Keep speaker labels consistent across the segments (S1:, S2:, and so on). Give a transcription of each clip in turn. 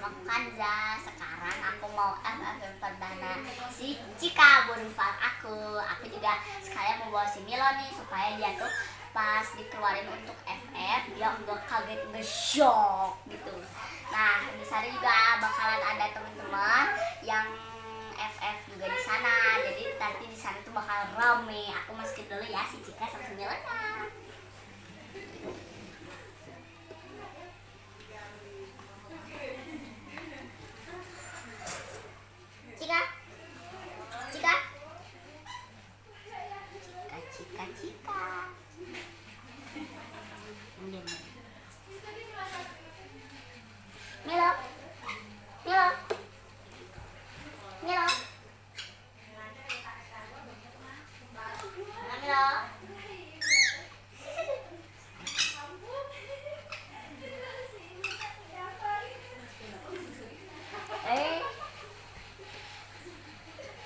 S1: sama aku Kanza. Sekarang aku mau FF perdana si Cika Bonifar aku juga sekalian mau bawa si Milo nih supaya dia tuh pas dikeluarin untuk FF dia enggak kaget nge-shock gitu. Nah di sana juga bakalan ada teman-teman yang FF juga di sana, jadi nanti di sana tuh bakal rame. Aku masukin dulu ya si Cika sama si Milo. Cika, Cika, Cika, Cika. Milo, Milo, Milo, Milo.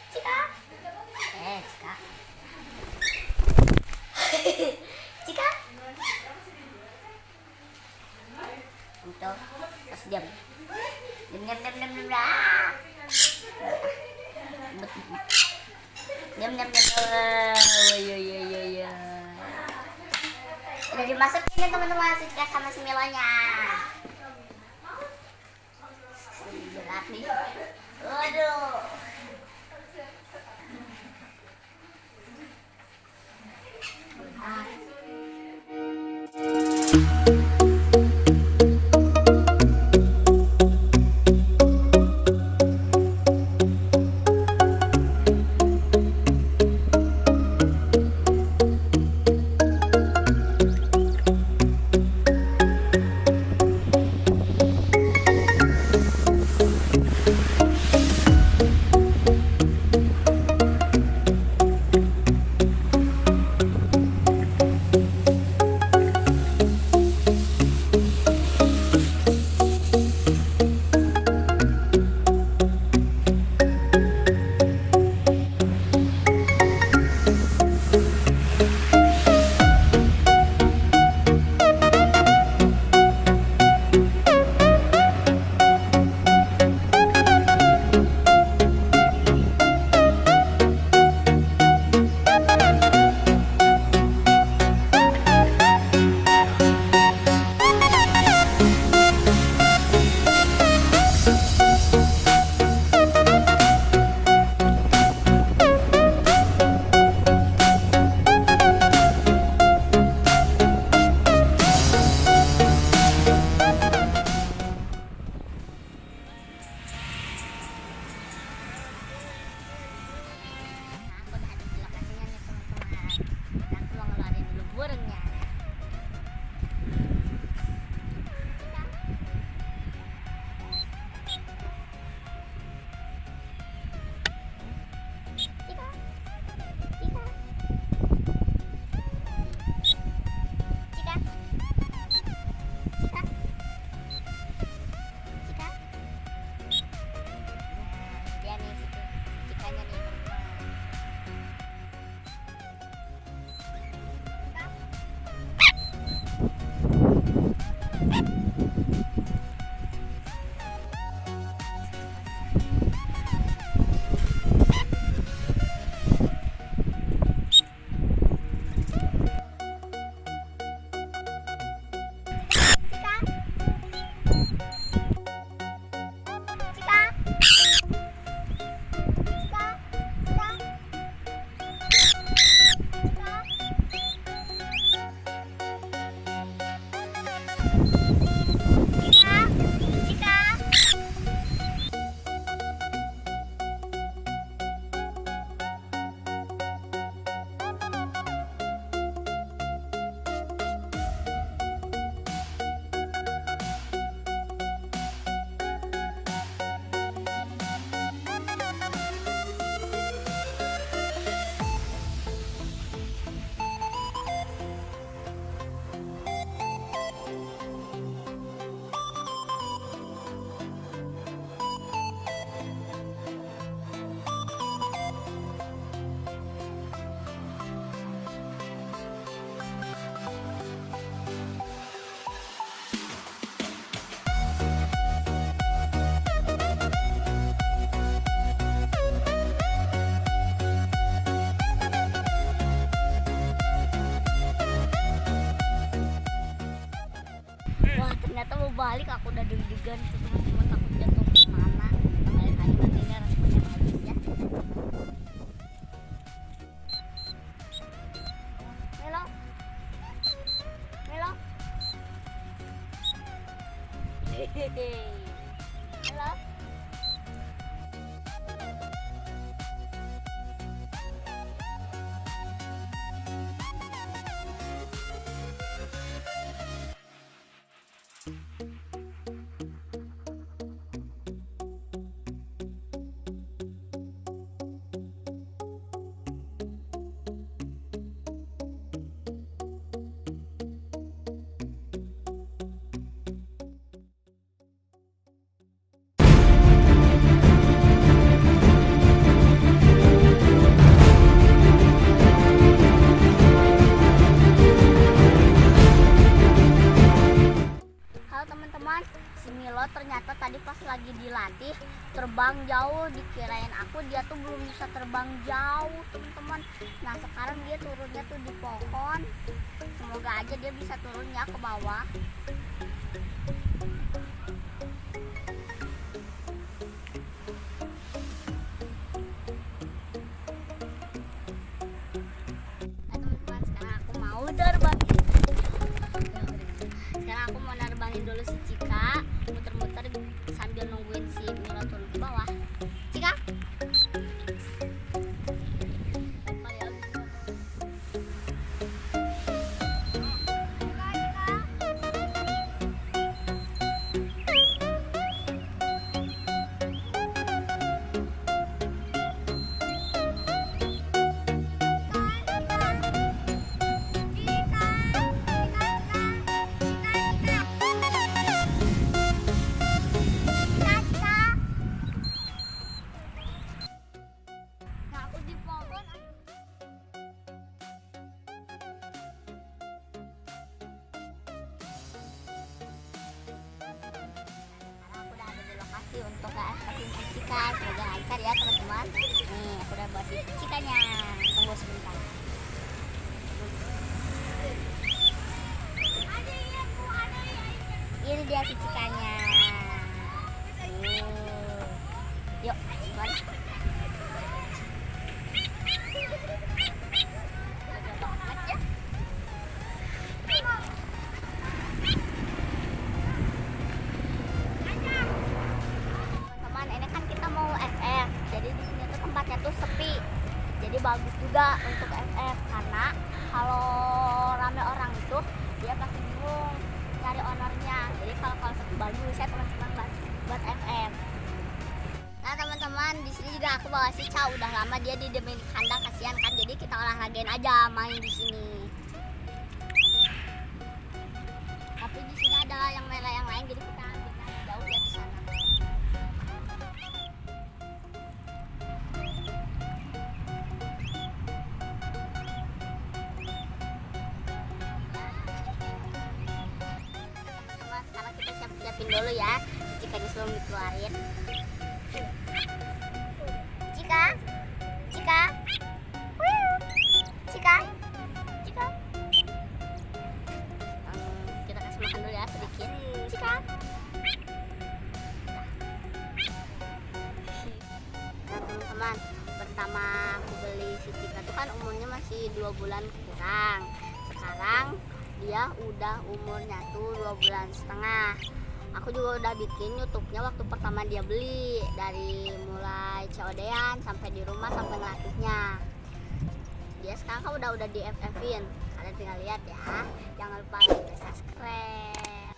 S1: Cika, Cika. Cika. Untuk pas diam. Diam. Diam. Ya. Udah dimasukin nih teman-teman si Cika sama si Milonya. Berat nih. Waduh. ternyata mau balik, aku udah deg-degan tuh teman-teman, takut jatuh kemana. Kita balik lagi, nanti ini responnya bagus ya. Milo, Milo, Milo. Teman-teman, si Milo ternyata tadi pas lagi dilatih terbang jauh, dikirain aku dia tuh belum bisa terbang jauh teman-teman. Nah sekarang dia turunnya tuh di pohon, semoga aja dia bisa turunnya ke bawah. Nah teman-teman, sekarang aku mau terbang. Sekarang aku mau nerbangin dulu si Cika, muter-muter sambil nungguin si Milo turun ke bawah. Cika, untuk keaktifin si Cika, semoga lancar ya teman-teman. Nih aku udah bawa si Cikanya, tunggu sebentar. Ini dia si Cikanya. Yuk teman. Sepi, jadi bagus juga untuk FF, karena kalau rame orang itu dia pasti bingung nyari ownernya. Jadi kalau sepi bagus ya teman-teman buat FF. Nah teman-teman, di sini juga aku bawa si Chow, udah lama dia di demi kandang, kasihan kan, jadi kita olahragain aja main di sini. Tapi di sini ada yang merah yang lain, jadi kita ambilnya jauh ya di sana. Siapin dulu ya, Cikanya sebelum dikeluarin. Cika, Cika, Cika, Cika. Kita kasih makan dulu ya sedikit. Cika. Nah teman-teman, pertama aku beli si Cika tuh kan umurnya masih 2 bulan kurang. Sekarang dia udah umurnya tuh 2 bulan setengah. Aku juga udah bikin YouTube-nya waktu pertama dia beli, dari mulai COD-an sampai di rumah sampai ngelatihnya. Dia sekarang kan udah di FF-in. Kalian tinggal lihat ya. Jangan lupa like dan subscribe.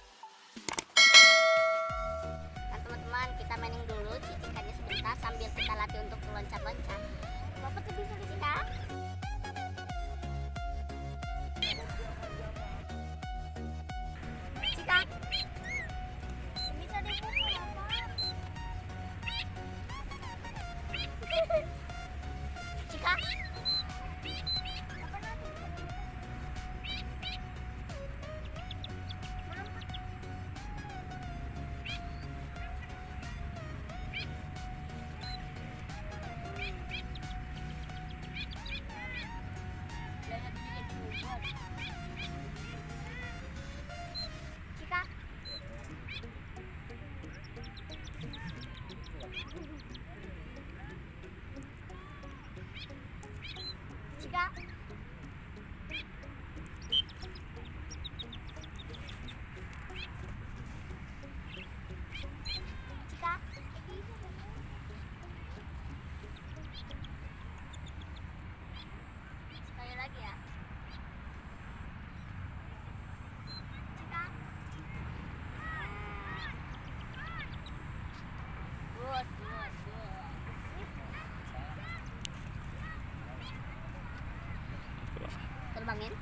S1: Nah teman-teman, kita mainin dulu cicikannya sebentar sambil kita latih untuk loncat-loncat. Bapak tuh bisa Cika? Cika. Cika. Terbangin.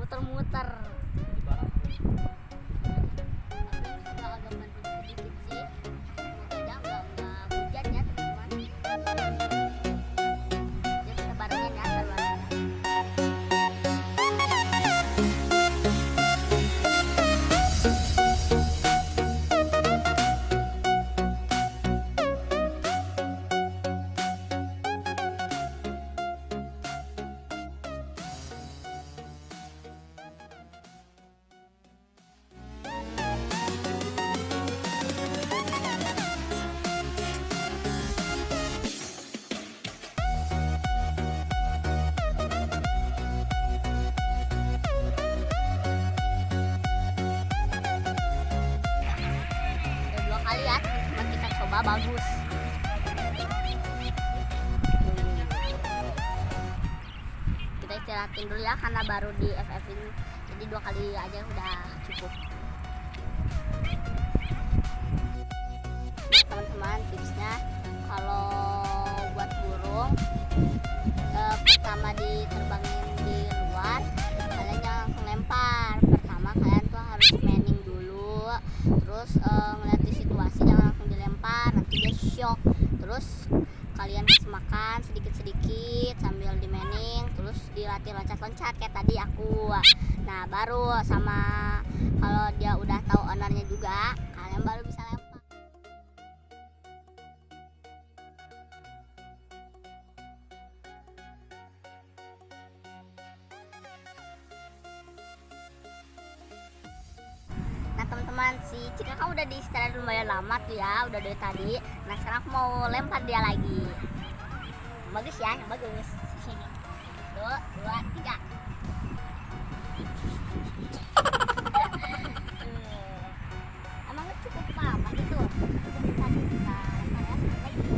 S1: Muter-muter. Agak mendung sedikit sih. Semoga aja nggak hujan ya teman-teman. Ya kita barengin ya teman-teman. Kali ya teman-teman, kita coba bagus. Kita istirahatin dulu ya karena baru di FF ini, jadi 2 kali aja udah cukup. Teman-teman, tipsnya kalau buat burung pertama diterbangin di luar, kalian jangan langsung lempar. Pertama kalian tuh harus manning dulu, terus ngeliat di situasi, jangan langsung dilempar, nanti dia shock. Terus kalian kasih makan sedikit-sedikit sambil di manning, terus dilatih loncat-loncat kayak tadi aku. Nah baru sama kalau dia udah tahu ownernya juga, kalian baru bisa lempar. Nah teman-teman, si Cika kan udah diistirahat lumayan lama tuh ya, udah dari tadi. Nah sekarang aku mau lempar dia lagi. Bagus ya, yang bagus. Sini. 1, 2, 3. Emang cukup lama gitu. Dari tadi kita lempar ya lagi.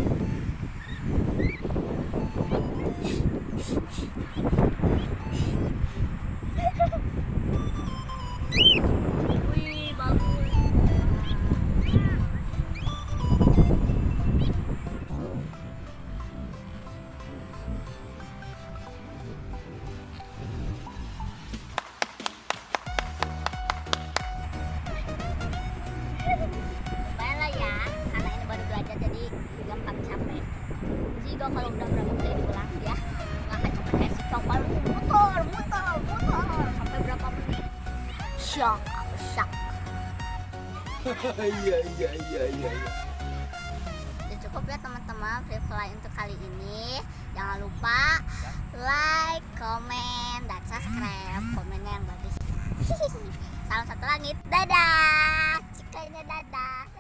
S1: Kalau udah berapa kali diulang ya nggak akan cepet kayak si coklat muter sampai berapa menit. Shock. Iya. Udah cukup ya teman-teman free fly untuk kali ini. Jangan lupa like, comment, dan subscribe. Komennya yang bagus. Salam satu langit. Dadah. Cikanya dadah.